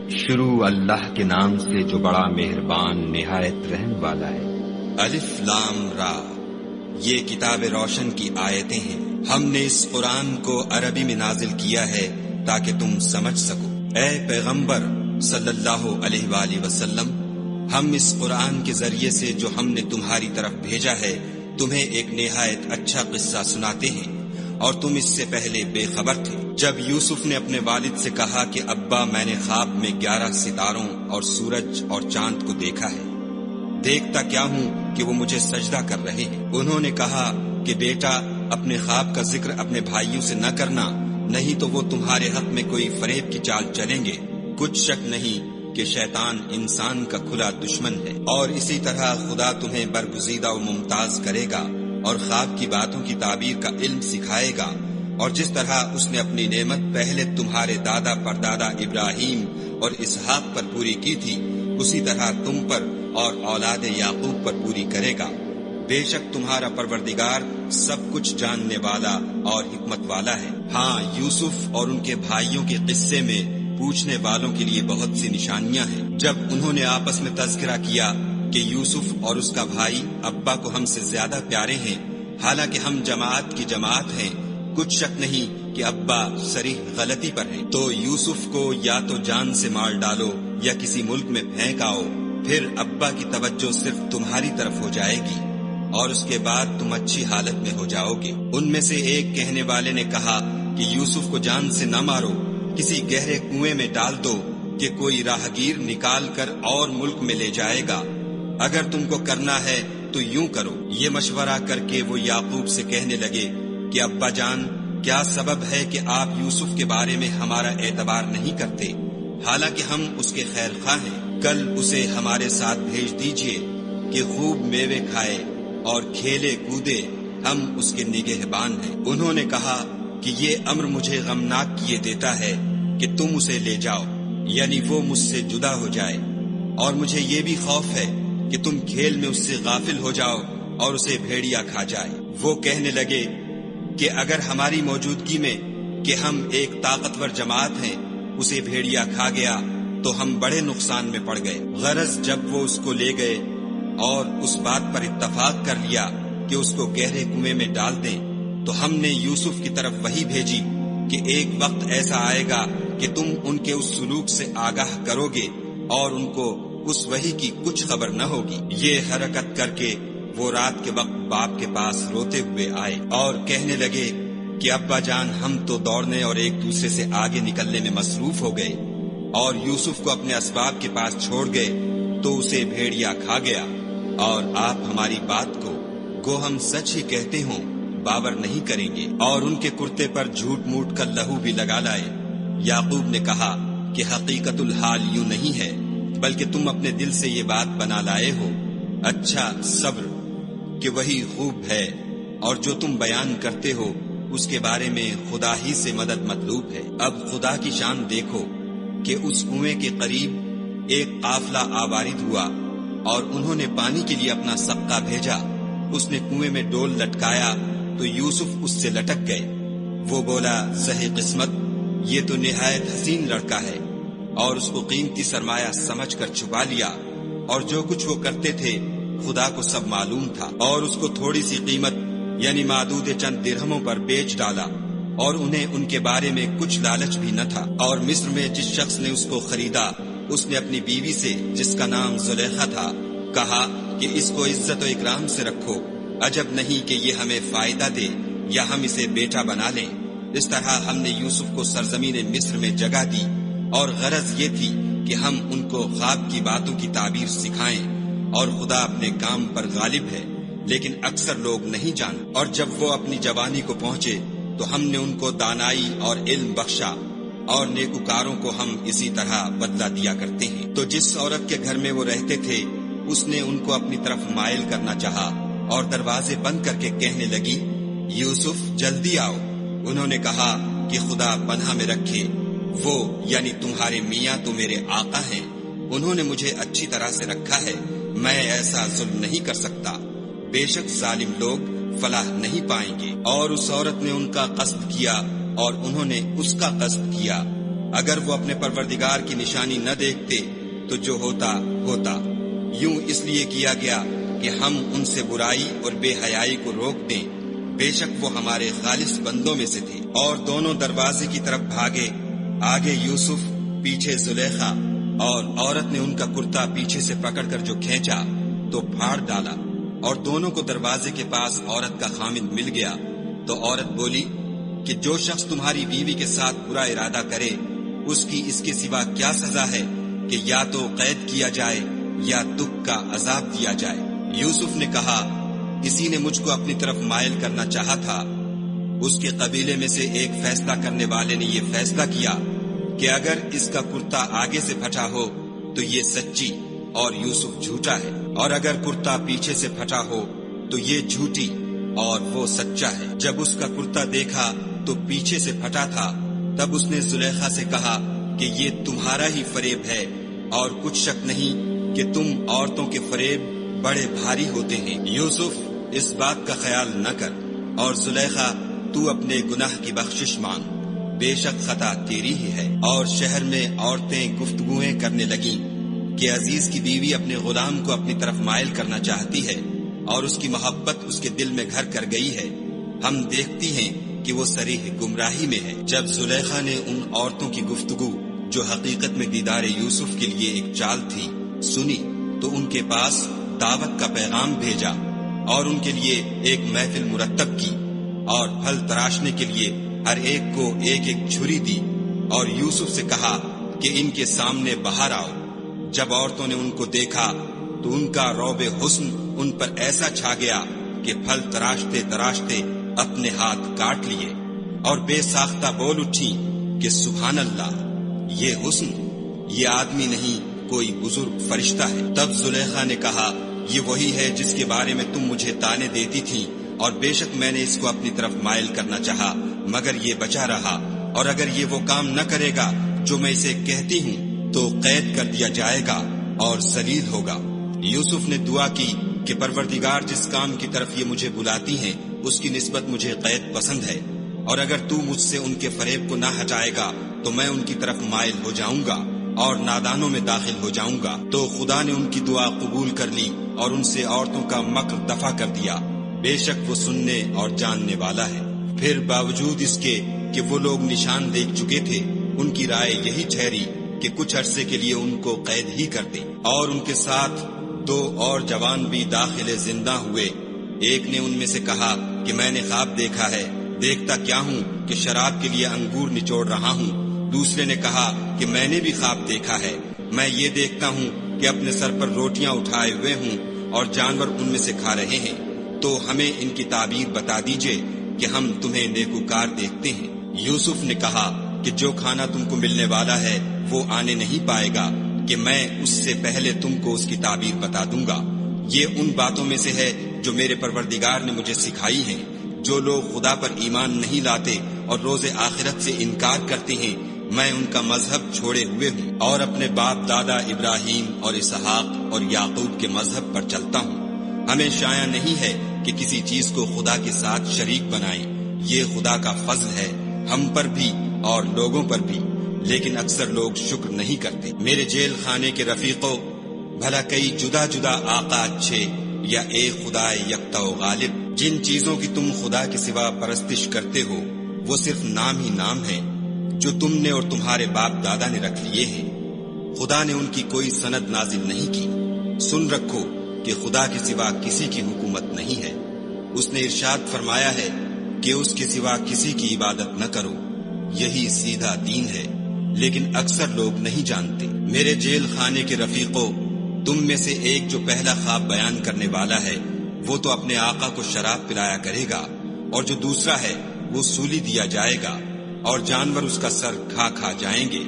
شروع اللہ کے نام سے جو بڑا مہربان نہایت رحم والا ہے۔ الف لام را، یہ کتاب روشن کی آیتیں ہیں۔ ہم نے اس قرآن کو عربی میں نازل کیا ہے تاکہ تم سمجھ سکو۔ اے پیغمبر صلی اللہ علیہ وآلہ وسلم، ہم اس قرآن کے ذریعے سے جو ہم نے تمہاری طرف بھیجا ہے تمہیں ایک نہایت اچھا قصہ سناتے ہیں، اور تم اس سے پہلے بے خبر تھے۔ جب یوسف نے اپنے والد سے کہا کہ ابا، میں نے خواب میں 11 ستاروں اور سورج اور چاند کو دیکھا ہے، دیکھتا کیا ہوں کہ وہ مجھے سجدہ کر رہے ہیں۔ انہوں نے کہا کہ بیٹا، اپنے خواب کا ذکر اپنے بھائیوں سے نہ کرنا، نہیں تو وہ تمہارے حق میں کوئی فریب کی چال چلیں گے۔ کچھ شک نہیں کہ شیطان انسان کا کھلا دشمن ہے، اور اسی طرح خدا تمہیں برگزیدہ و ممتاز کرے گا اور خواب کی باتوں کی تعبیر کا علم سکھائے گا، اور جس طرح اس نے اپنی نعمت پہلے تمہارے دادا پردادا ابراہیم اور اسحاق پر پوری کی تھی، اسی طرح تم پر اور اولاد یعقوب پر پوری کرے گا۔ بے شک تمہارا پروردگار سب کچھ جاننے والا اور حکمت والا ہے۔ ہاں، یوسف اور ان کے بھائیوں کے قصے میں پوچھنے والوں کے لیے بہت سی نشانیاں ہیں۔ جب انہوں نے آپس میں تذکرہ کیا کہ یوسف اور اس کا بھائی ابا کو ہم سے زیادہ پیارے ہیں، حالانکہ ہم جماعت کی جماعت ہیں، کچھ شک نہیں کہ ابا صریح غلطی پر ہیں، تو یوسف کو یا تو جان سے مار ڈالو یا کسی ملک میں پھینک آؤ، پھر ابا کی توجہ صرف تمہاری طرف ہو جائے گی اور اس کے بعد تم اچھی حالت میں ہو جاؤ گے۔ ان میں سے ایک کہنے والے نے کہا کہ یوسف کو جان سے نہ مارو، کسی گہرے کنویں میں ڈال دو کہ کوئی راہگیر نکال کر اور ملک میں لے جائے گا۔ اگر تم کو کرنا ہے تو یوں کرو۔ یہ مشورہ کر کے وہ یعقوب سے کہنے لگے کہ ابا جان، کیا سبب ہے کہ آپ یوسف کے بارے میں ہمارا اعتبار نہیں کرتے، حالانکہ ہم اس کے خیر خواہ ہیں؟ کل اسے ہمارے ساتھ بھیج دیجئے کہ خوب میوے کھائے اور کھیلے کودے، ہم اس کے نگہبان ہیں۔ انہوں نے کہا کہ یہ امر مجھے غمناک کیے دیتا ہے کہ تم اسے لے جاؤ، یعنی وہ مجھ سے جدا ہو جائے، اور مجھے یہ بھی خوف ہے کہ تم کھیل میں اس سے غافل ہو جاؤ اور اسے بھیڑیا کھا جائے۔ وہ کہنے لگے کہ اگر ہماری موجودگی میں کہ ہم ایک طاقتور جماعت ہیں اسے بھیڑیا کھا گیا تو ہم بڑے نقصان میں پڑ گئے۔ غرض جب وہ اس کو لے گئے اور اس بات پر اتفاق کر لیا کہ اس کو گہرے کنویں میں ڈال دیں، تو ہم نے یوسف کی طرف وحی بھیجی کہ ایک وقت ایسا آئے گا کہ تم ان کے اس سلوک سے آگاہ کرو گے اور ان کو اس وحی کی کچھ خبر نہ ہوگی۔ یہ حرکت کر کے وہ رات کے وقت باپ کے پاس روتے ہوئے آئے اور کہنے لگے کہ ابا جان، ہم تو دوڑنے اور ایک دوسرے سے آگے نکلنے میں مصروف ہو گئے اور یوسف کو اپنے اسباب کے پاس چھوڑ گئے تو اسے بھیڑیا کھا گیا، اور آپ ہماری بات کو گو ہم سچ ہی کہتے ہوں باور نہیں کریں گے، اور ان کے کرتے پر جھوٹ موٹ کا لہو بھی لگا لائے۔ یعقوب نے کہا کہ حقیقت الحال یوں نہیں ہے، بلکہ تم اپنے دل سے یہ بات بنا لائے ہو۔ اچھا، صبر کہ وہی خوب ہے، اور جو تم بیان کرتے ہو اس کے بارے میں خدا ہی سے مدد مطلوب ہے۔ اب خدا کی شان دیکھو کہ اس کنویں کے قریب ایک قافلہ آوارد ہوا اور انہوں نے پانی کے لیے اپنا سقا بھیجا۔ اس نے کنویں میں ڈول لٹکایا تو یوسف اس سے لٹک گئے۔ وہ بولا، زہے قسمت، یہ تو نہایت حسین لڑکا ہے، اور اس کو قیمتی سرمایہ سمجھ کر چھپا لیا، اور جو کچھ وہ کرتے تھے خدا کو سب معلوم تھا، اور اس کو تھوڑی سی قیمت یعنی معدود چند درہموں پر بیچ ڈالا، اور انہیں ان کے بارے میں کچھ لالچ بھی نہ تھا۔ اور مصر میں جس شخص نے اس کو خریدا، اس نے اپنی بیوی سے جس کا نام زلیخا تھا کہا کہ اس کو عزت و اکرام سے رکھو، عجب نہیں کہ یہ ہمیں فائدہ دے یا ہم اسے بیٹا بنا لیں۔ اس طرح ہم نے یوسف کو سرزمین مصر میں جگہ دی، اور غرض یہ تھی کہ ہم ان کو خواب کی باتوں کی تعبیر سکھائیں، اور خدا اپنے کام پر غالب ہے، لیکن اکثر لوگ نہیں جانتے۔ اور جب وہ اپنی جوانی کو پہنچے تو ہم نے ان کو دانائی اور علم بخشا، اور نیکوکاروں کو ہم اسی طرح بدلہ دیا کرتے ہیں۔ تو جس عورت کے گھر میں وہ رہتے تھے اس نے ان کو اپنی طرف مائل کرنا چاہا، اور دروازے بند کر کے کہنے لگی، یوسف جلدی آؤ۔ انہوں نے کہا کہ خدا پناہ میں رکھے، وہ یعنی تمہارے میاں تو میرے آقا ہیں، انہوں نے مجھے اچھی طرح سے رکھا ہے، میں ایسا ظلم نہیں کر سکتا، بے شک ظالم لوگ فلاح نہیں پائیں گے۔ اور اس عورت نے ان کا قصد کیا اور انہوں نے اس کا قصد کیا، اگر وہ اپنے پروردگار کی نشانی نہ دیکھتے تو جو ہوتا ہوتا، یوں اس لیے کیا گیا کہ ہم ان سے برائی اور بے حیائی کو روک دیں، بے شک وہ ہمارے خالص بندوں میں سے تھے۔ اور دونوں دروازے کی طرف بھاگے، آگے یوسف، پیچھے زلیخا، اور عورت نے ان کا کرتا پیچھے سے پکڑ کر جو کھینچا تو پھاڑ ڈالا، اور دونوں کو دروازے کے پاس عورت کا خامد مل گیا۔ تو عورت بولی کہ جو شخص تمہاری بیوی کے ساتھ برا ارادہ کرے اس کی اس کے سوا کیا سزا ہے کہ یا تو قید کیا جائے یا دکھ کا عذاب دیا جائے۔ یوسف نے کہا، کسی نے مجھ کو اپنی طرف مائل کرنا چاہا تھا۔ اس کے قبیلے میں سے ایک فیصلہ کرنے والے نے یہ فیصلہ کیا کہ اگر اس کا کرتا آگے سے پھٹا ہو تو یہ سچی اور یوسف جھوٹا ہے، اور اگر کرتا پیچھے سے پھٹا ہو تو یہ جھوٹی اور وہ سچا ہے۔ جب اس کا کرتا دیکھا تو پیچھے سے پھٹا تھا، تب اس نے زلیخا سے کہا کہ یہ تمہارا ہی فریب ہے، اور کچھ شک نہیں کہ تم عورتوں کے فریب بڑے بھاری ہوتے ہیں۔ یوسف، اس بات کا خیال نہ کر، اور زلیخا تو اپنے گناہ کی بخشش مانگ، بے شک خطا تیری ہی ہے۔ اور شہر میں عورتیں گفتگویں کرنے لگیں کہ عزیز کی بیوی اپنے غلام کو اپنی طرف مائل کرنا چاہتی ہے اور اس کی محبت اس کے دل میں گھر کر گئی ہے، ہم دیکھتی ہیں کہ وہ صریح گمراہی میں ہے۔ جب زلیخا نے ان عورتوں کی گفتگو جو حقیقت میں دیدار یوسف کے لیے ایک چال تھی سنی تو ان کے پاس دعوت کا پیغام بھیجا اور ان کے لیے ایک محفل مرتب کی، اور پھل تراشنے کے لیے ہر ایک کو ایک ایک چھری دی، اور یوسف سے کہا کہ ان کے سامنے باہر آؤ۔ جب عورتوں نے ان کو دیکھا تو ان کا رعب حسن ان پر ایسا چھا گیا کہ پھل تراشتے تراشتے اپنے ہاتھ کاٹ لیے، اور بے ساختہ بول اٹھی کہ سبحان اللہ، یہ حسن، یہ آدمی نہیں کوئی بزرگ فرشتہ ہے۔ تب زلیخا نے کہا، یہ وہی ہے جس کے بارے میں تم مجھے طعنے دیتی تھی، اور بے شک میں نے اس کو اپنی طرف مائل کرنا چاہا مگر یہ بچا رہا، اور اگر یہ وہ کام نہ کرے گا جو میں اسے کہتی ہوں تو قید کر دیا جائے گا اور ذلیل ہوگا۔ یوسف نے دعا کی کہ پروردگار، جس کام کی طرف یہ مجھے بلاتی ہیں اس کی نسبت مجھے قید پسند ہے، اور اگر تو مجھ سے ان کے فریب کو نہ ہٹائے گا تو میں ان کی طرف مائل ہو جاؤں گا اور نادانوں میں داخل ہو جاؤں گا۔ تو خدا نے ان کی دعا قبول کر لی اور ان سے عورتوں کا مکر دفع کر دیا، بے شک وہ سننے اور جاننے والا ہے۔ پھر باوجود اس کے کہ وہ لوگ نشان دیکھ چکے تھے، ان کی رائے یہی ٹھہری کہ کچھ عرصے کے لیے ان کو قید ہی کر دیں، اور ان کے ساتھ 2 اور جوان بھی داخل زندہ ہوئے۔ ایک نے ان میں سے کہا کہ میں نے خواب دیکھا ہے، دیکھتا کیا ہوں کہ شراب کے لیے انگور نچوڑ رہا ہوں۔ دوسرے نے کہا کہ میں نے بھی خواب دیکھا ہے، میں یہ دیکھتا ہوں کہ اپنے سر پر روٹیاں اٹھائے ہوئے ہوں اور جانور ان میں سے کھا رہے ہیں، تو ہمیں ان کی تعبیر بتا دیجئے کہ ہم تمہیں نیکوکار دیکھتے ہیں۔ یوسف نے کہا کہ جو کھانا تم کو ملنے والا ہے وہ آنے نہیں پائے گا کہ میں اس سے پہلے تم کو اس کی تعبیر بتا دوں گا۔ یہ ان باتوں میں سے ہے جو میرے پروردگار نے مجھے سکھائی ہیں۔ جو لوگ خدا پر ایمان نہیں لاتے اور روز آخرت سے انکار کرتے ہیں، میں ان کا مذہب چھوڑے ہوئے ہوں اور اپنے باپ دادا ابراہیم اور اسحاق اور یعقوب کے مذہب پر چلتا ہوں۔ ہمیں شایع نہیں ہے کہ کسی چیز کو خدا کے ساتھ شریک بنائیں، یہ خدا کا فضل ہے ہم پر بھی اور لوگوں پر بھی، لیکن اکثر لوگ شکر نہیں کرتے۔ میرے جیل خانے کے رفیقوں، بھلا کئی جدا جدا آقا اچھے یا ایک خدا یکتا و غالب؟ جن چیزوں کی تم خدا کے سوا پرستش کرتے ہو وہ صرف نام ہی نام ہے جو تم نے اور تمہارے باپ دادا نے رکھ لیے ہیں، خدا نے ان کی کوئی سند نازل نہیں کی۔ سن رکھو کہ خدا کے سوا کسی کی حکومت نہیں ہے۔ اس نے ارشاد فرمایا ہے کہ اس کے سوا کسی کی عبادت نہ کرو، یہی سیدھا دین ہے، لیکن اکثر لوگ نہیں جانتے۔ میرے جیل خانے کے رفیقوں، تم میں سے ایک جو پہلا خواب بیان کرنے والا ہے وہ تو اپنے آقا کو شراب پلایا کرے گا، اور جو دوسرا ہے وہ سولی دیا جائے گا، اور جانور اس کا سر کھا کھا جائیں گے۔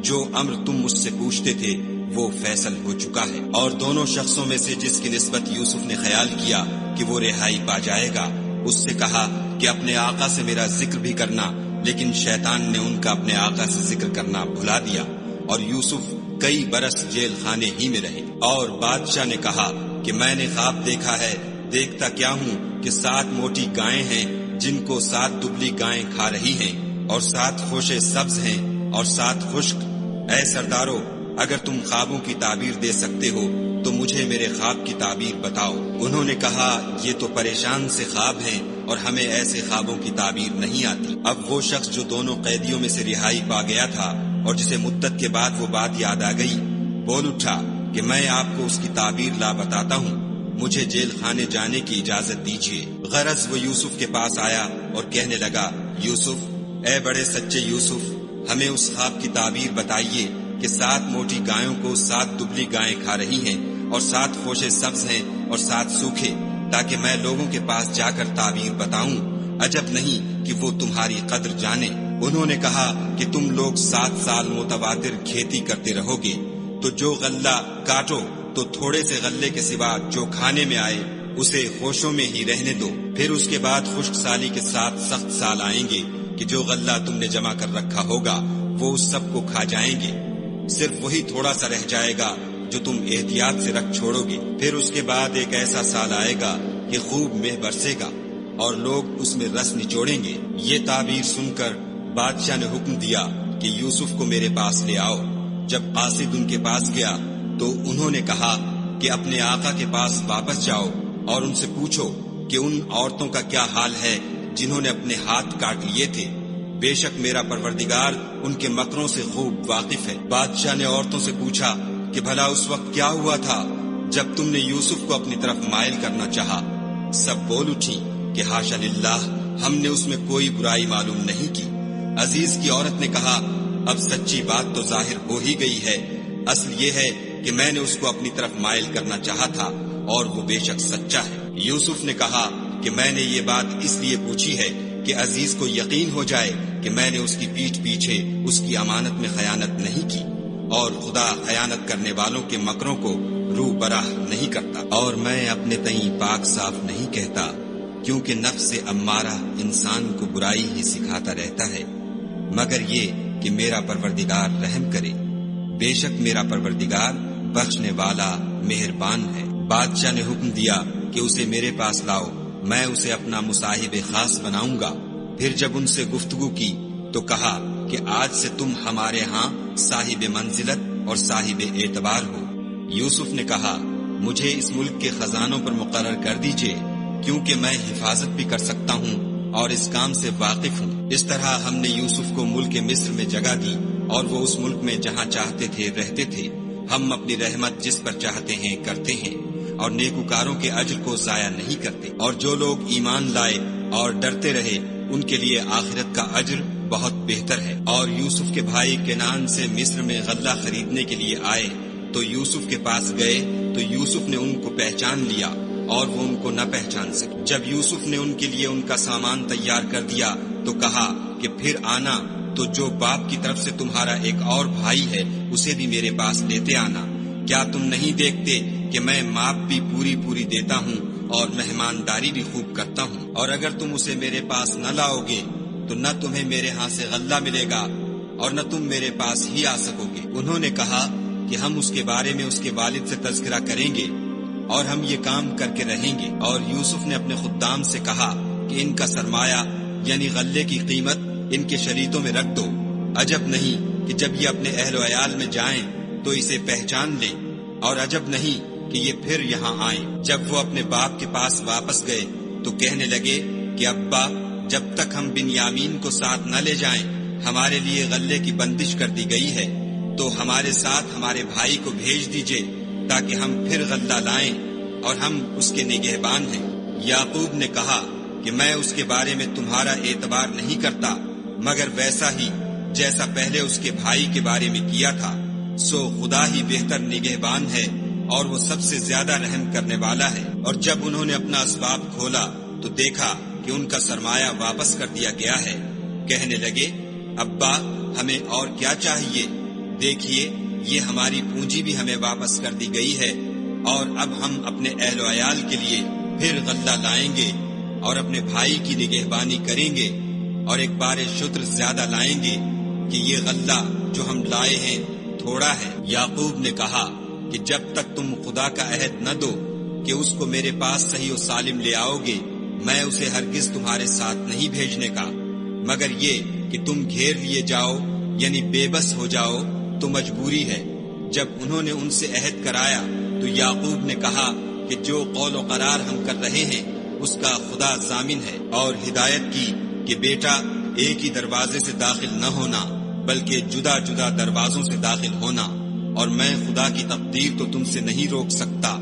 جو امر تم مجھ سے پوچھتے تھے وہ فیصل ہو چکا ہے۔ اور دونوں شخصوں میں سے جس کی نسبت یوسف نے خیال کیا کہ وہ رہائی پا جائے گا، اس سے کہا کہ اپنے آقا سے میرا ذکر بھی کرنا، لیکن شیطان نے ان کا اپنے آقا سے ذکر کرنا بھلا دیا، اور یوسف کئی برس جیل خانے ہی میں رہے۔ اور بادشاہ نے کہا کہ میں نے خواب دیکھا ہے، دیکھتا کیا ہوں کہ 7 موٹی گائیں ہیں جن کو 7 دبلی گائیں کھا رہی ہیں، اور 7 خوشے سبز ہیں اور 7 خشک۔ اے سردارو، اگر تم خوابوں کی تعبیر دے سکتے ہو تو مجھے میرے خواب کی تعبیر بتاؤ۔ انہوں نے کہا یہ تو پریشان سے خواب ہیں اور ہمیں ایسے خوابوں کی تعبیر نہیں آتی۔ اب وہ شخص جو دونوں قیدیوں میں سے رہائی پا گیا تھا اور جسے مدت کے بعد وہ بات یاد آ گئی، بول اٹھا کہ میں آپ کو اس کی تعبیر لا بتاتا ہوں، مجھے جیل خانے جانے کی اجازت دیجیے۔ غرض وہ یوسف کے پاس آیا اور کہنے لگا، یوسف، اے بڑے سچے یوسف، ہمیں اس خواب کی تعبیر بتائیے کہ 7 موٹی گایوں کو 7 دبلی گائیں کھا رہی ہیں اور 7 خوشے سبز ہیں اور 7 سوکھے، تاکہ میں لوگوں کے پاس جا کر تعبیر بتاؤں، عجب نہیں کہ وہ تمہاری قدر جانے۔ انہوں نے کہا کہ تم لوگ 7 سال متواتر کھیتی کرتے رہو گے، تو جو غلہ کاٹو تو تھوڑے سے غلے کے سوا جو کھانے میں آئے اسے خوشوں میں ہی رہنے دو، پھر اس کے بعد خشک سالی کے 7 سخت سال آئیں گے کہ جو غلہ تم نے جمع کر رکھا ہوگا وہ اس سب کو کھا جائیں گے، صرف وہی تھوڑا سا رہ جائے گا جو تم احتیاط سے رکھ چھوڑو گے۔ پھر اس کے بعد ایک ایسا سال آئے گا کہ خوب مہ برسے گا اور لوگ اس میں رس نچوڑیں گے۔ یہ تعبیر سن کر بادشاہ نے حکم دیا کہ یوسف کو میرے پاس لے آؤ۔ جب قاصد ان کے پاس گیا تو انہوں نے کہا کہ اپنے آقا کے پاس واپس جاؤ اور ان سے پوچھو کہ ان عورتوں کا کیا حال ہے جنہوں نے اپنے ہاتھ کاٹ لیے تھے، بے شک میرا پروردگار ان کے مکروں سے خوب واقف ہے۔ بادشاہ نے عورتوں سے پوچھا کہ بھلا اس وقت کیا ہوا تھا جب تم نے یوسف کو اپنی طرف مائل کرنا چاہا؟ سب بول اٹھی کہ حاشا للہ، ہم نے اس میں کوئی برائی معلوم نہیں کی۔ عزیز کی عورت نے کہا، اب سچی بات تو ظاہر ہو ہی گئی ہے، اصل یہ ہے کہ میں نے اس کو اپنی طرف مائل کرنا چاہا تھا اور وہ بے شک سچا ہے۔ یوسف نے کہا کہ میں نے یہ بات اس لیے پوچھی ہے کہ عزیز کو یقین ہو جائے کہ میں نے اس کی پیٹھ پیچھے اس کی امانت میں خیانت نہیں کی، اور خدا خیانت کرنے والوں کے مکروں کو روح براہ نہیں کرتا، اور میں اپنے تئیں پاک صاف نہیں کہتا، کیونکہ نفس امارہ انسان کو برائی ہی سکھاتا رہتا ہے، مگر یہ کہ میرا پروردگار رحم کرے، بے شک میرا پروردگار بخشنے والا مہربان ہے۔ بادشاہ نے حکم دیا کہ اسے میرے پاس لاؤ، میں اسے اپنا مصاحب خاص بناؤں گا۔ پھر جب ان سے گفتگو کی تو کہا کہ آج سے تم ہمارے ہاں صاحب منزلت اور صاحب اعتبار ہو۔ یوسف نے کہا، مجھے اس ملک کے خزانوں پر مقرر کر دیجئے، کیونکہ میں حفاظت بھی کر سکتا ہوں اور اس کام سے واقف ہوں۔ اس طرح ہم نے یوسف کو ملک مصر میں جگہ دی اور وہ اس ملک میں جہاں چاہتے تھے رہتے تھے۔ ہم اپنی رحمت جس پر چاہتے ہیں کرتے ہیں اور نیکوکاروں کے اجر کو ضائع نہیں کرتے، اور جو لوگ ایمان لائے اور ڈرتے رہے ان کے لیے آخرت کا اجر بہت بہتر ہے۔ اور یوسف کے بھائی کنعان سے مصر میں غلہ خریدنے کے لیے آئے تو یوسف کے پاس گئے تو یوسف نے ان کو پہچان لیا اور وہ ان کو نہ پہچان سکے۔ جب یوسف نے ان کے لیے ان کا سامان تیار کر دیا تو کہا کہ پھر آنا تو جو باپ کی طرف سے تمہارا ایک اور بھائی ہے اسے بھی میرے پاس لیتے آنا۔ کیا تم نہیں دیکھتے کہ میں ماپ بھی پوری دیتا ہوں اور مہمانداری بھی خوب کرتا ہوں؟ اور اگر تم اسے میرے پاس نہ لاؤ گے تو نہ تمہیں میرے ہاں سے غلہ ملے گا اور نہ تم میرے پاس ہی آ سکو گے۔ انہوں نے کہا کہ ہم اس کے بارے میں اس کے والد سے تذکرہ کریں گے اور ہم یہ کام کر کے رہیں گے۔ اور یوسف نے اپنے خدام سے کہا کہ ان کا سرمایہ یعنی غلے کی قیمت ان کے شریطوں میں رکھ دو، عجب نہیں کہ جب یہ اپنے اہل و عیال میں جائیں تو اسے پہچان لیں، اور عجب نہیں کہ یہ پھر یہاں آئیں۔ جب وہ اپنے باپ کے پاس واپس گئے تو کہنے لگے کہ ابا، جب تک ہم بنیامین کو ساتھ نہ لے جائیں ہمارے لیے غلے کی بندش کر دی گئی ہے، تو ہمارے ساتھ ہمارے بھائی کو بھیج دیجئے تاکہ ہم پھر غلہ لائیں اور ہم اس کے نگہبان ہیں۔ یعقوب نے کہا کہ میں اس کے بارے میں تمہارا اعتبار نہیں کرتا مگر ویسا ہی جیسا پہلے اس کے بھائی کے بارے میں کیا تھا، سو خدا ہی بہتر نگہبان ہے اور وہ سب سے زیادہ رحم کرنے والا ہے۔ اور جب انہوں نے اپنا اسباب کھولا تو دیکھا کہ ان کا سرمایہ واپس کر دیا گیا ہے۔ کہنے لگے، ابا ہمیں اور کیا چاہیے؟ دیکھیے یہ ہماری پونجی بھی ہمیں واپس کر دی گئی ہے، اور اب ہم اپنے اہل و عیال کے لیے پھر غلہ لائیں گے اور اپنے بھائی کی نگہبانی کریں گے، اور ایک بار شتر زیادہ لائیں گے کہ یہ غلہ جو ہم لائے ہیں تھوڑا ہے۔ یعقوب نے کہا کہ جب تک تم خدا کا عہد نہ دو کہ اس کو میرے پاس صحیح و سالم لے آؤ گے، میں اسے ہرگز تمہارے ساتھ نہیں بھیجنے کا، مگر یہ کہ تم گھیر لیے جاؤ یعنی بے بس ہو جاؤ تو مجبوری ہے۔ جب انہوں نے ان سے عہد کرایا تو یعقوب نے کہا کہ جو قول و قرار ہم کر رہے ہیں اس کا خدا ضامن ہے، اور ہدایت کی کہ بیٹا ایک ہی دروازے سے داخل نہ ہونا بلکہ جدا جدا دروازوں سے داخل ہونا، اور میں خدا کی تقدیر تو تم سے نہیں روک سکتا،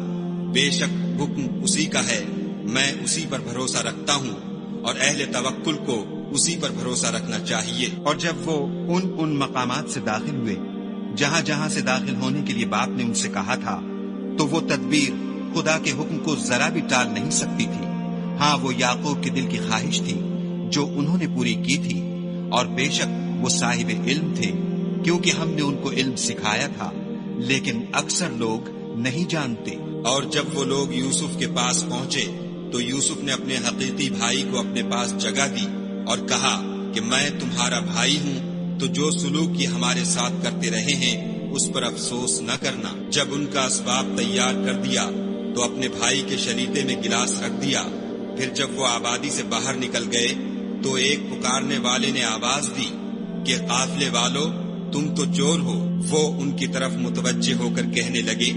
بے شک حکم اسی کا ہے، میں اسی پر بھروسہ رکھتا ہوں، اور اہل توکل کو اسی پر بھروسہ رکھنا چاہیے۔ اور جب وہ ان مقامات سے داخل ہوئے جہاں جہاں سے داخل ہونے کے لیے باپ نے ان سے کہا تھا، تو وہ تدبیر خدا کے حکم کو ذرا بھی ٹال نہیں سکتی تھی۔ ہاں، وہ یعقوب کے دل کی خواہش تھی جو انہوں نے پوری کی تھی، اور بے شک وہ صاحب علم تھے، کیونکہ ہم نے ان کو علم سکھایا تھا، لیکن اکثر لوگ نہیں جانتے۔ اور جب وہ لوگ یوسف کے پاس پہنچے تو یوسف نے اپنے حقیقی بھائی کو اپنے پاس جگہ دی اور کہا کہ میں تمہارا بھائی ہوں، تو جو سلوک یہ ہمارے ساتھ کرتے رہے ہیں اس پر افسوس نہ کرنا۔ جب ان کا اسباب تیار کر دیا تو اپنے بھائی کے شلیتے میں گلاس رکھ دیا۔ پھر جب وہ آبادی سے باہر نکل گئے تو ایک پکارنے والے نے آواز دی کہ قافلے والو، تم تو چور ہو۔ وہ ان کی طرف متوجہ ہو کر کہنے لگے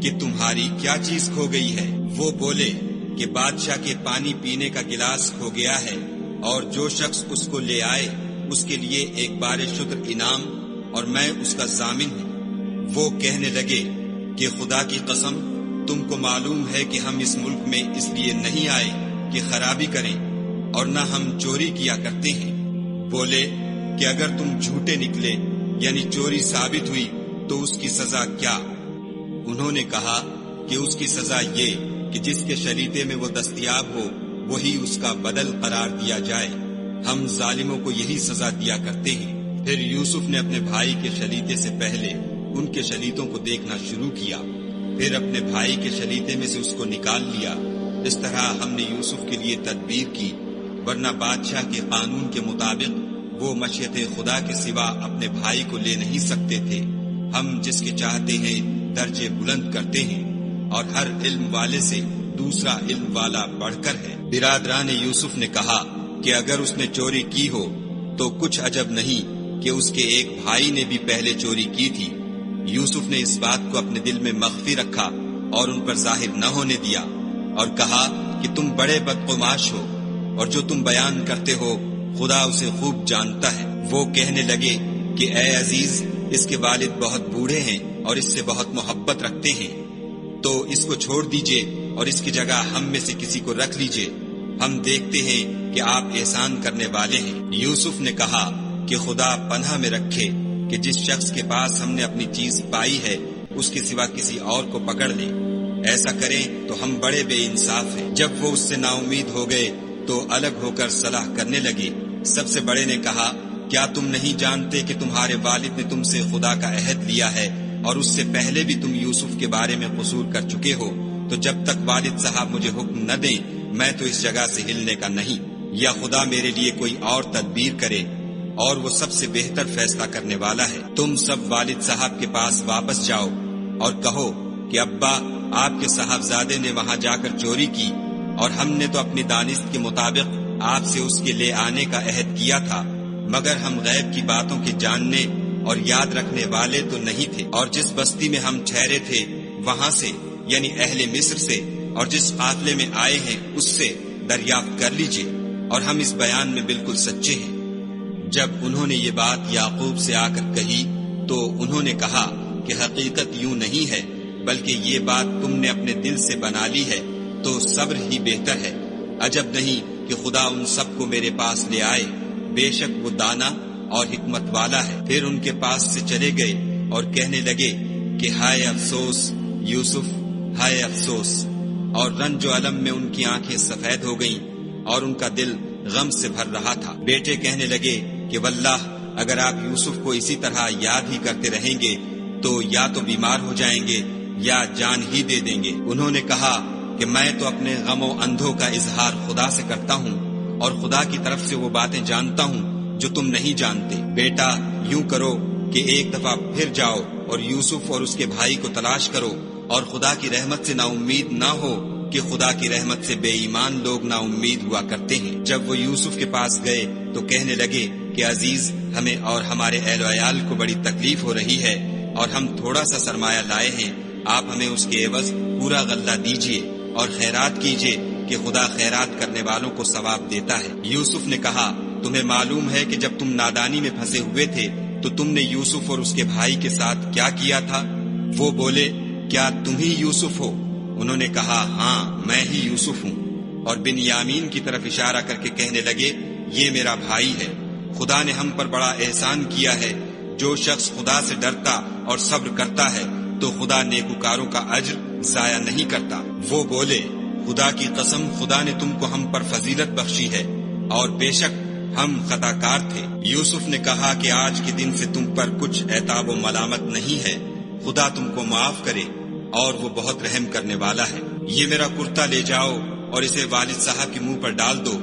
کہ تمہاری کیا چیز کھو گئی ہے؟ وہ بولے کہ بادشاہ کے پانی پینے کا گلاس کھو گیا ہے، اور جو شخص اس کو لے آئے اس کے لیے ایک بار شکر انعام، اور میں اس کا ضامن ہوں۔ وہ کہنے لگے کہ خدا کی قسم، تم کو معلوم ہے کہ ہم اس ملک میں اس لیے نہیں آئے کہ خرابی کریں، اور نہ ہم چوری کیا کرتے ہیں۔ بولے کہ اگر تم جھوٹے نکلے یعنی چوری ثابت ہوئی تو اس کی سزا کیا؟ انہوں نے کہا کہ اس کی سزا یہ کہ جس کے شریعے میں وہ دستیاب ہو وہی اس کا بدل قرار دیا جائے، ہم ظالموں کو یہی سزا دیا کرتے ہیں۔ پھر یوسف نے اپنے بھائی کے شلیتے سے پہلے ان کے شلیتوں کو دیکھنا شروع کیا، پھر اپنے بھائی کے شلیتے میں سے اس کو نکال لیا۔ اس طرح ہم نے یوسف کے لیے تدبیر کی، ورنہ بادشاہ کے قانون کے مطابق وہ مشیت خدا کے سوا اپنے بھائی کو لے نہیں سکتے تھے۔ ہم جس کے چاہتے ہیں درجے بلند کرتے ہیں، اور ہر علم والے سے دوسرا علم والا بڑھ کر ہے۔ برادران یوسف نے کہا کہ اگر اس نے چوری کی ہو تو کچھ عجب نہیں کہ اس کے ایک بھائی نے بھی پہلے چوری کی تھی۔ یوسف نے اس بات کو اپنے دل میں مخفی رکھا اور ان پر ظاہر نہ ہونے دیا، اور کہا کہ تم بڑے بدقماش ہو، اور جو تم بیان کرتے ہو خدا اسے خوب جانتا ہے۔ وہ کہنے لگے کہ اے عزیز، اس کے والد بہت بوڑھے ہیں اور اس سے بہت محبت رکھتے ہیں، تو اس کو چھوڑ دیجئے اور اس کی جگہ ہم میں سے کسی کو رکھ لیجئے، ہم دیکھتے ہیں کہ آپ احسان کرنے والے ہیں۔ یوسف نے کہا کہ خدا پناہ میں رکھے کہ جس شخص کے پاس ہم نے اپنی چیز پائی ہے اس کے سوا کسی اور کو پکڑ لیں، ایسا کریں تو ہم بڑے بے انصاف ہیں۔ جب وہ اس سے نا امید ہو گئے تو الگ ہو کر صلاح کرنے لگے۔ سب سے بڑے نے کہا، کیا تم نہیں جانتے کہ تمہارے والد نے تم سے خدا کا عہد لیا ہے، اور اس سے پہلے بھی تم یوسف کے بارے میں قصور کر چکے ہو، تو جب تک والد صاحب مجھے حکم نہ دیں میں تو اس جگہ سے ہلنے کا نہیں، یا خدا میرے لیے کوئی اور تدبیر کرے، اور وہ سب سے بہتر فیصلہ کرنے والا ہے۔ تم سب والد صاحب کے پاس واپس جاؤ اور کہو کہ ابا، آپ کے صاحبزادے نے وہاں جا کر چوری کی، اور ہم نے تو اپنی دانست کے مطابق آپ سے اس کے لے آنے کا عہد کیا تھا، مگر ہم غیب کی باتوں کے جاننے اور یاد رکھنے والے تو نہیں تھے، اور جس بستی میں ہم ٹھہرے تھے وہاں سے یعنی اہل مصر سے، اور جس قافلے میں آئے ہیں اس سے دریافت کر لیجئے، اور ہم اس بیان میں بالکل سچے ہیں۔ جب انہوں نے یہ بات یعقوب سے آ کر کہی تو انہوں نے کہا کہ حقیقت یوں نہیں ہے، بلکہ یہ بات تم نے اپنے دل سے بنا لی ہے، تو صبر ہی بہتر ہے۔ عجب نہیں کہ خدا ان سب کو میرے پاس لے آئے، بے شک وہ دانا اور حکمت والا ہے۔ پھر ان کے پاس سے چلے گئے اور کہنے لگے کہ ہائے افسوس یوسف، ہائے افسوس، اور رنج و الم میں ان کی آنکھیں سفید ہو گئیں اور ان کا دل غم سے بھر رہا تھا۔ بیٹے کہنے لگے کہ واللہ اگر آپ یوسف کو اسی طرح یاد ہی کرتے رہیں گے تو یا تو بیمار ہو جائیں گے یا جان ہی دے دیں گے۔ انہوں نے کہا کہ میں تو اپنے غم و اندھوں کا اظہار خدا سے کرتا ہوں، اور خدا کی طرف سے وہ باتیں جانتا ہوں جو تم نہیں جانتے۔ بیٹا یوں کرو کہ ایک دفعہ پھر جاؤ اور یوسف اور اس کے بھائی کو تلاش کرو، اور خدا کی رحمت سے نا امید نہ ہو کہ خدا کی رحمت سے بے ایمان لوگ نا امید ہوا کرتے ہیں۔ جب وہ یوسف کے پاس گئے تو کہنے لگے کہ عزیز ہمیں اور ہمارے اہل و عیال کو بڑی تکلیف ہو رہی ہے اور ہم تھوڑا سا سرمایہ لائے ہیں، آپ ہمیں اس کے عوض پورا غلہ دیجیے اور خیرات کیجیے کہ خدا خیرات کرنے والوں کو ثواب دیتا ہے۔ یوسف نے کہا تمہیں معلوم ہے کہ جب تم نادانی میں پھنسے ہوئے تھے تو تم نے یوسف اور اس کے بھائی کے ساتھ کیا کیا تھا؟ وہ بولے کیا تم ہی یوسف ہو؟ انہوں نے کہا ہاں میں ہی یوسف ہوں، اور بنیامین کی طرف اشارہ کر کے کہنے لگے یہ میرا بھائی ہے، خدا نے ہم پر بڑا احسان کیا ہے، جو شخص خدا سے ڈرتا اور صبر کرتا ہے تو خدا نیکوکاروں کا اجر ضائع نہیں کرتا۔ وہ بولے خدا کی قسم خدا نے تم کو ہم پر فضیلت بخشی ہے اور بے شک ہم خطا کار تھے۔ یوسف نے کہا کہ آج کے دن سے تم پر کچھ عتاب و ملامت نہیں ہے، خدا تم کو معاف کرے اور وہ بہت رحم کرنے والا ہے۔ یہ میرا کرتا لے جاؤ اور اسے والد صاحب کے منہ پر ڈال دو،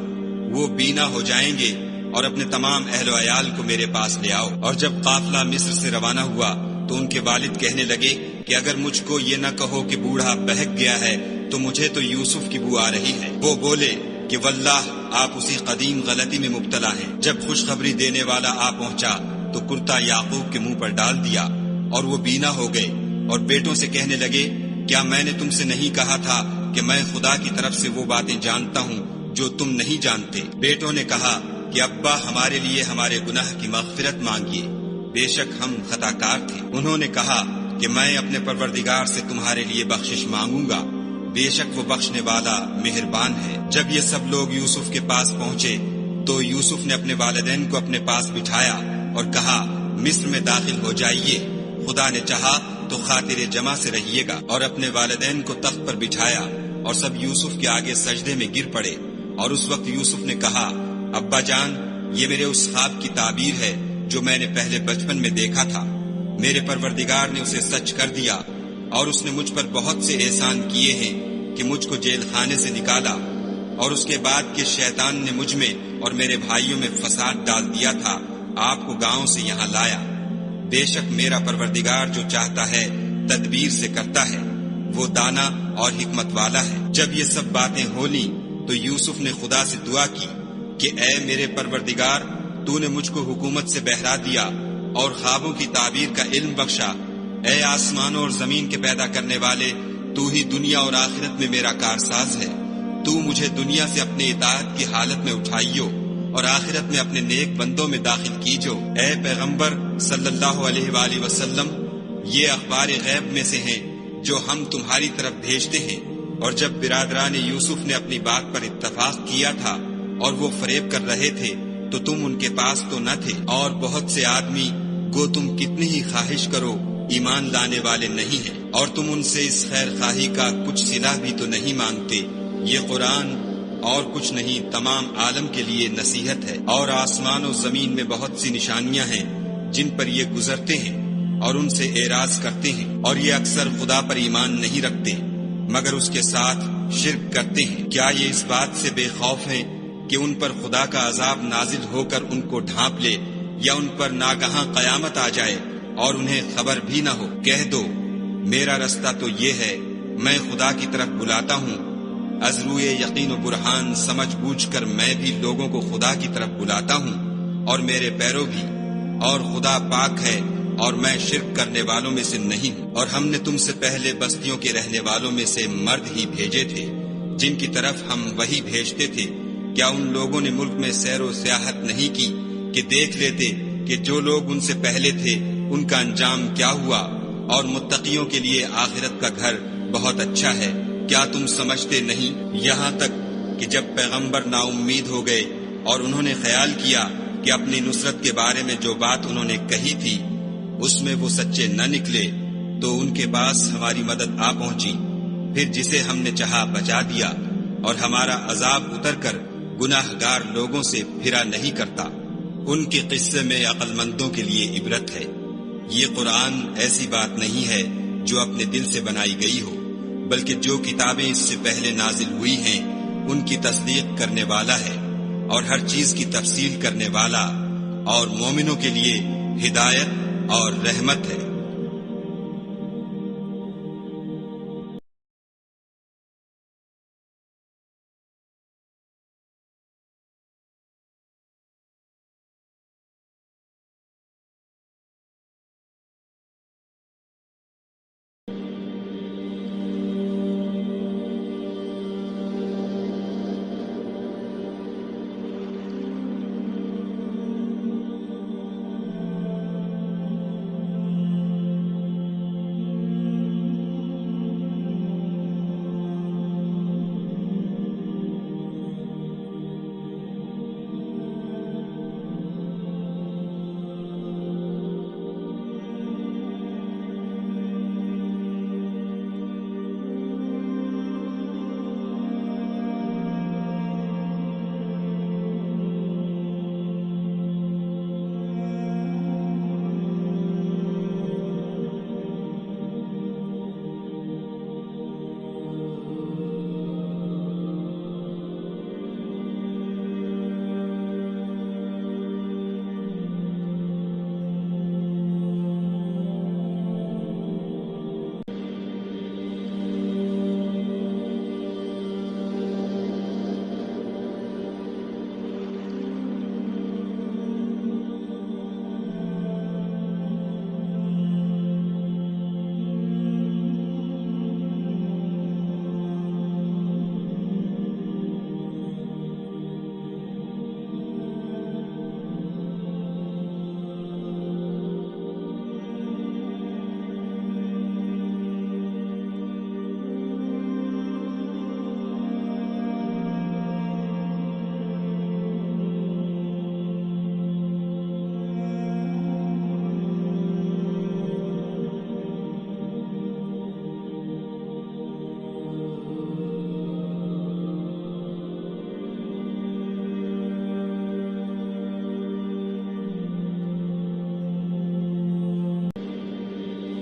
وہ بینا ہو جائیں گے، اور اپنے تمام اہل و عیال کو میرے پاس لے آؤ۔ اور جب قافلہ مصر سے روانہ ہوا تو ان کے والد کہنے لگے کہ اگر مجھ کو یہ نہ کہو کہ بوڑھا بہک گیا ہے تو مجھے تو یوسف کی بو آ رہی ہے۔ وہ بولے کہ واللہ آپ اسی قدیم غلطی میں مبتلا ہیں۔ جب خوشخبری دینے والا آ پہنچا تو کرتا یعقوب کے منہ پر ڈال دیا اور وہ بینا ہو گئے، اور بیٹوں سے کہنے لگے کیا میں نے تم سے نہیں کہا تھا کہ میں خدا کی طرف سے وہ باتیں جانتا ہوں جو تم نہیں جانتے؟ بیٹوں نے کہا کہ ابا ہمارے لیے ہمارے گناہ کی مغفرت مانگیے، بے شک ہم خطا کار تھے۔ انہوں نے کہا کہ میں اپنے پروردگار سے تمہارے لیے بخشش مانگوں گا، بے شک وہ بخشنے والا مہربان ہے۔ جب یہ سب لوگ یوسف کے پاس پہنچے تو یوسف نے اپنے والدین کو اپنے پاس بٹھایا اور کہا مصر میں داخل ہو جائیے، خدا نے چاہا تو خاطر جمع سے رہیے گا۔ اور اپنے والدین کو تخت پر بٹھایا اور سب یوسف کے آگے سجدے میں گر پڑے، اور اس وقت یوسف نے کہا ابا جان یہ میرے اس خواب کی تعبیر ہے جو میں نے پہلے بچپن میں دیکھا تھا، میرے پروردگار نے اسے سچ کر دیا، اور اس نے مجھ پر بہت سے احسان کیے ہیں کہ مجھ کو جیل خانے سے نکالا، اور اس کے بعد کہ شیطان نے مجھ میں اور میرے بھائیوں میں فساد ڈال دیا تھا آپ کو گاؤں سے یہاں لایا۔ بے شک میرا پروردگار جو چاہتا ہے تدبیر سے کرتا ہے، وہ دانا اور حکمت والا ہے۔ جب یہ سب باتیں ہو لی تو یوسف نے خدا سے دعا کی کہ اے میرے پروردگار تو نے مجھ کو حکومت سے بہرا دیا اور خوابوں کی تعبیر کا علم بخشا، اے آسمانوں اور زمین کے پیدا کرنے والے تو ہی دنیا اور آخرت میں میرا کارساز ہے، تو مجھے دنیا سے اپنے اطاعت کی حالت میں اٹھائیو اور آخرت میں اپنے نیک بندوں میں داخل کیجو۔ اے پیغمبر صلی اللہ علیہ وآلہ وسلم یہ اخبار غیب میں سے ہیں جو ہم تمہاری طرف بھیجتے ہیں۔ اور جب برادران یوسف نے اپنی بات پر اتفاق کیا تھا اور وہ فریب کر رہے تھے تو تم ان کے پاس تو نہ تھے، اور بہت سے آدمی گو تم کتنی ہی خواہش کرو ایمان لانے والے نہیں ہیں، اور تم ان سے اس خیر خواہی کا کچھ صلہ بھی تو نہیں مانگتے۔ یہ قرآن اور کچھ نہیں تمام عالم کے لیے نصیحت ہے، اور آسمان و زمین میں بہت سی نشانیاں ہیں جن پر یہ گزرتے ہیں اور ان سے اعراض کرتے ہیں، اور یہ اکثر خدا پر ایمان نہیں رکھتے مگر اس کے ساتھ شرک کرتے ہیں۔ کیا یہ اس بات سے بے خوف ہیں کہ ان پر خدا کا عذاب نازل ہو کر ان کو ڈھانپ لے، یا ان پر ناگہاں قیامت آ جائے اور انہیں خبر بھی نہ ہو؟ کہہ دو میرا رستہ تو یہ ہے، میں خدا کی طرف بلاتا ہوں، از روئے یقین و برہان سمجھ بوجھ کر میں بھی لوگوں کو خدا کی طرف بلاتا ہوں، اور میرے پیرو بھی، اور خدا پاک ہے اور میں شرک کرنے والوں میں سے نہیں ہوں۔ اور ہم نے تم سے پہلے بستیوں کے رہنے والوں میں سے مرد ہی بھیجے تھے جن کی طرف ہم وہی بھیجتے تھے، کیا ان لوگوں نے ملک میں سیر و سیاحت نہیں کی کہ دیکھ لیتے کہ جو لوگ ان سے پہلے تھے ان کا انجام کیا ہوا، اور متقیوں کے لیے آخرت کا گھر بہت اچھا ہے؟ کیا تم سمجھتے نہیں؟ یہاں تک کہ جب پیغمبر نا امید ہو گئے اور انہوں نے خیال کیا کہ اپنی نصرت کے بارے میں جو بات انہوں نے کہی تھی اس میں وہ سچے نہ نکلے، تو ان کے پاس ہماری مدد آ پہنچی، پھر جسے ہم نے چاہا بچا دیا، اور ہمارا عذاب اتر کر گناہ گار لوگوں سے پھرا نہیں کرتا۔ ان کے قصے میں عقل مندوں کے لیے عبرت ہے۔ یہ قرآن ایسی بات نہیں ہے جو اپنے دل سے بنائی گئی ہو، بلکہ جو کتابیں اس سے پہلے نازل ہوئی ہیں ان کی تصدیق کرنے والا ہے، اور ہر چیز کی تفصیل کرنے والا، اور مومنوں کے لیے ہدایت اور رحمت ہے۔